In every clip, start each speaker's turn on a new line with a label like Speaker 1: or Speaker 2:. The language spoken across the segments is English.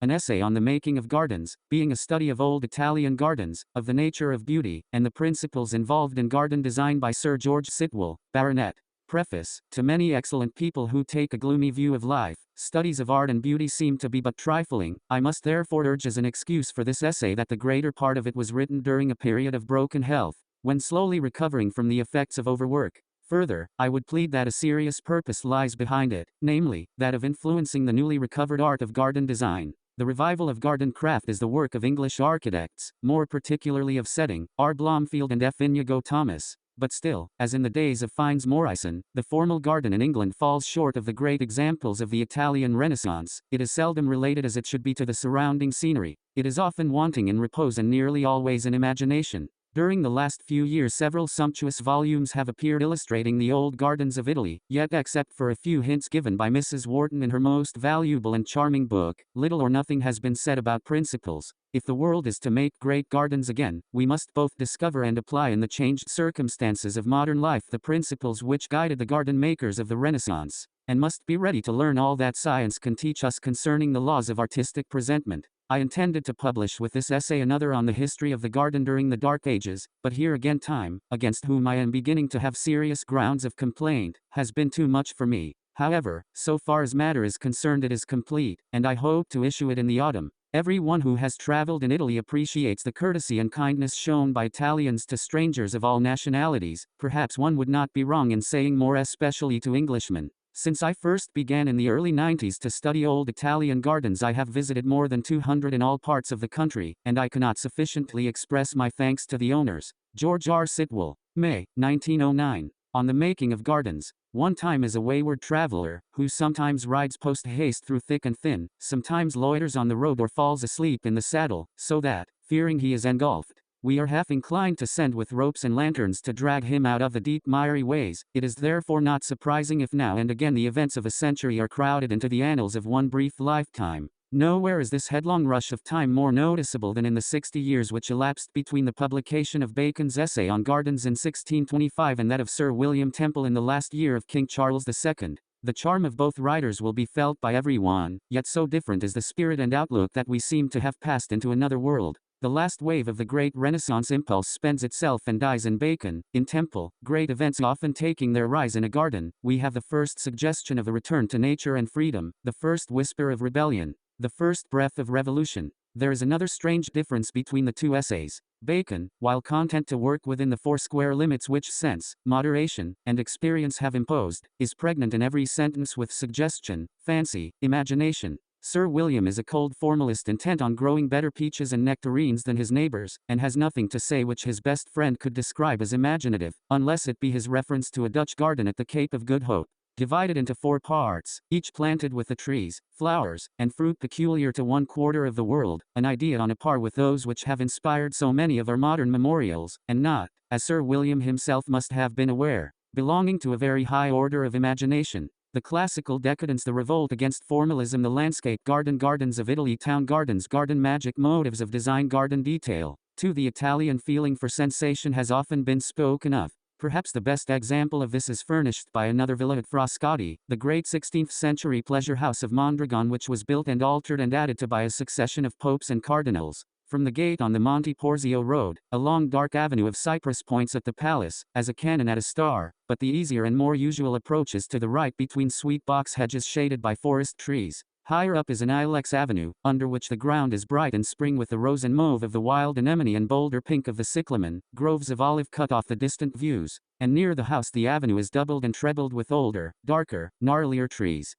Speaker 1: an essay on the making of gardens, being a study of old Italian gardens, of the nature of beauty, and the principles involved in garden design by Sir George Sitwell, Baronet. Preface. To many excellent people who take a gloomy view of life, studies of art and beauty seem to be but trifling. I must therefore urge as an excuse for this essay that the greater part of it was written during a period of broken health, when slowly recovering from the effects of overwork. Further, I would plead that a serious purpose lies behind it, namely, that of influencing the newly recovered art of garden design. The revival of garden craft is the work of English architects, more particularly of Setting, R. Blomfield and F. Inigo Thomas. But still, as in the days of Fynes Moryson, the formal garden in England falls short of the great examples of the Italian Renaissance. It is seldom related as it should be to the surrounding scenery. It is often wanting in repose and nearly always in imagination. During the last few years several sumptuous volumes have appeared illustrating the old gardens of Italy, yet except for a few hints given by Mrs. Wharton in her most valuable and charming book, little or nothing has been said about principles. If the world is to make great gardens again, we must both discover and apply in the changed circumstances of modern life the principles which guided the garden makers of the Renaissance, and must be ready to learn all that science can teach us concerning the laws of artistic presentment. I intended to publish with this essay another on the history of the garden during the Dark Ages, but here again time, against whom I am beginning to have serious grounds of complaint, has been too much for me. However, so far as matter is concerned it is complete, and I hope to issue it in the autumn. Everyone who has traveled in Italy appreciates the courtesy and kindness shown by Italians to strangers of all nationalities. Perhaps one would not be wrong in saying more especially to Englishmen. Since I first began in the early 90s to study old Italian gardens I have visited more than 200 in all parts of the country, and I cannot sufficiently express my thanks to the owners. George R. Sitwell, May, 1909. On the making of gardens. One time is a wayward traveler, who sometimes rides post-haste through thick and thin, sometimes loiters on the road or falls asleep in the saddle, so that, fearing he is engulfed, we are half inclined to send with ropes and lanterns to drag him out of the deep miry ways. It is therefore not surprising if now and again the events of a century are crowded into the annals of one brief lifetime. Nowhere is this headlong rush of time more noticeable than in the 60 years which elapsed between the publication of Bacon's essay on gardens in 1625 and that of Sir William Temple in the last year of King Charles II. The charm of both writers will be felt by everyone, yet so different is the spirit and outlook that we seem to have passed into another world. The last wave of the great Renaissance impulse spends itself and dies in Bacon. In Temple, great events often taking their rise in a garden, we have the first suggestion of a return to nature and freedom, the first whisper of rebellion, the first breath of revolution. There is another strange difference between the two essays. Bacon, while content to work within the four-square limits which sense, moderation, and experience have imposed, is pregnant in every sentence with suggestion, fancy, imagination. Sir William is a cold formalist intent on growing better peaches and nectarines than his neighbors, and has nothing to say which his best friend could describe as imaginative, unless it be his reference to a Dutch garden at the Cape of Good Hope, divided into 4 parts, each planted with the trees, flowers, and fruit peculiar to one quarter of the world, an idea on a par with those which have inspired so many of our modern memorials, and not, as Sir William himself must have been aware, belonging to a very high order of imagination. The classical decadence, the revolt against formalism, the landscape garden, gardens of Italy, town gardens, garden magic, motives of design, garden detail. 2. The Italian feeling for sensation has often been spoken of. Perhaps the best example of this is furnished by another villa at Frascati, the great 16th century pleasure house of Mondragon, which was built and altered and added to by a succession of popes and cardinals. From the gate on the Monte Porzio road, a long dark avenue of cypress points at the palace, as a cannon at a star, but the easier and more usual approach is to the right between sweet box hedges shaded by forest trees. Higher up is an ilex avenue, under which the ground is bright in spring with the rose and mauve of the wild anemone and bolder pink of the cyclamen. Groves of olive cut off the distant views, and near the house the avenue is doubled and trebled with older, darker, gnarlier trees.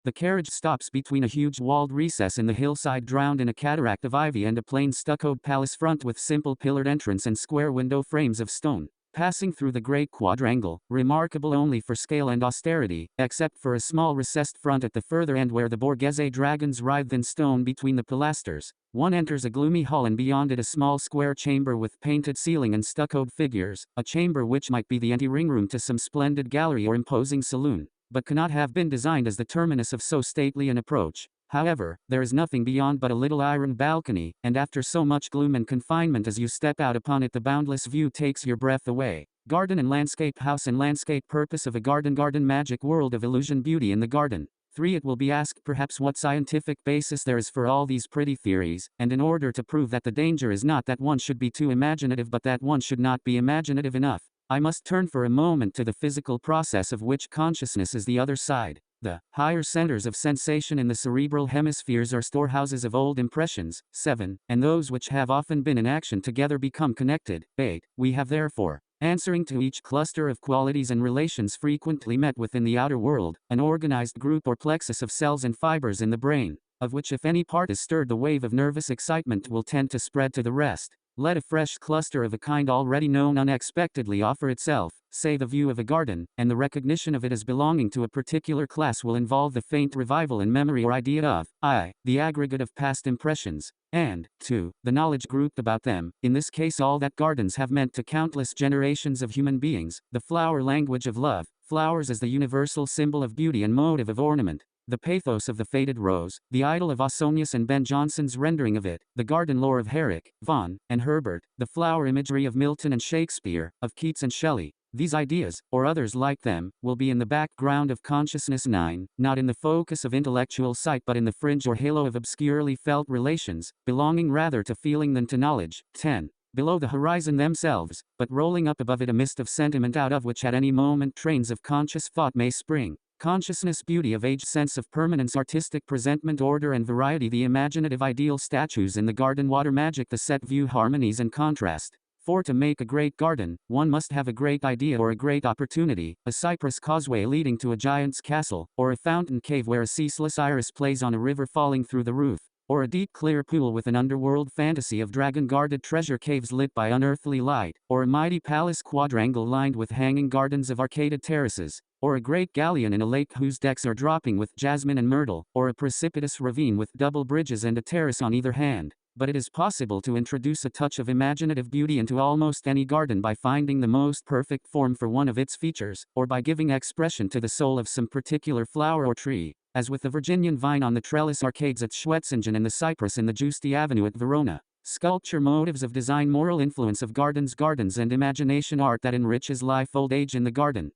Speaker 1: The carriage stops between a huge walled recess in the hillside drowned in a cataract of ivy and a plain stuccoed palace front with simple pillared entrance and square window frames of stone. Passing through the great quadrangle, remarkable only for scale and austerity, except for a small recessed front at the further end where the Borghese dragons writhe in stone between the pilasters, one enters a gloomy hall and beyond it a small square chamber with painted ceiling and stuccoed figures, a chamber which might be the ante-ring room to some splendid gallery or imposing saloon, but cannot have been designed as the terminus of so stately an approach. However, there is nothing beyond but a little iron balcony, and after so much gloom and confinement as you step out upon it the boundless view takes your breath away. Garden and landscape, house and landscape, purpose of a garden, garden magic, world of illusion, beauty in the garden. 3. It will be asked perhaps what scientific basis there is for all these pretty theories, and in order to prove that the danger is not that one should be too imaginative but that one should not be imaginative enough, I must turn for a moment to the physical process of which consciousness is the other side. The higher centers of sensation in the cerebral hemispheres are storehouses of old impressions. 7. And those which have often been in action together become connected. 8. We have therefore, answering to each cluster of qualities and relations frequently met within the outer world, an organized group or plexus of cells and fibers in the brain, of which if any part is stirred the wave of nervous excitement will tend to spread to the rest. Let a fresh cluster of a kind already known unexpectedly offer itself, say the view of a garden, and the recognition of it as belonging to a particular class will involve the faint revival in memory or idea of, I, the aggregate of past impressions, and, 2, the knowledge grouped about them, in this case all that gardens have meant to countless generations of human beings, the flower language of love, flowers as the universal symbol of beauty and motive of ornament. The pathos of the faded rose, the idyll of Ausonius and Ben Jonson's rendering of it, the garden lore of Herrick, Vaughan, and Herbert, the flower imagery of Milton and Shakespeare, of Keats and Shelley. These ideas, or others like them, will be in the background of consciousness. 9, not in the focus of intellectual sight but in the fringe or halo of obscurely felt relations, belonging rather to feeling than to knowledge. 10. Below the horizon themselves, but rolling up above it a mist of sentiment out of which at any moment trains of conscious thought may spring. Consciousness, beauty of age, sense of permanence, artistic presentment, order and variety, the imaginative ideal statues in the garden, water magic, the set view, harmonies and contrast. For to make a great garden, one must have a great idea or a great opportunity, a cypress causeway leading to a giant's castle, or a fountain cave where a ceaseless iris plays on a river falling through the roof, or a deep clear pool with an underworld fantasy of dragon-guarded treasure caves lit by unearthly light, or a mighty palace quadrangle lined with hanging gardens of arcaded terraces, or a great galleon in a lake whose decks are dropping with jasmine and myrtle, or a precipitous ravine with double bridges and a terrace on either hand. But it is possible to introduce a touch of imaginative beauty into almost any garden by finding the most perfect form for one of its features, or by giving expression to the soul of some particular flower or tree, as with the Virginian vine on the trellis arcades at Schwetzingen and the cypress in the Giusti Avenue at Verona. Sculpture, motives of design, moral influence of gardens and imagination, art that enriches life, old age in the garden.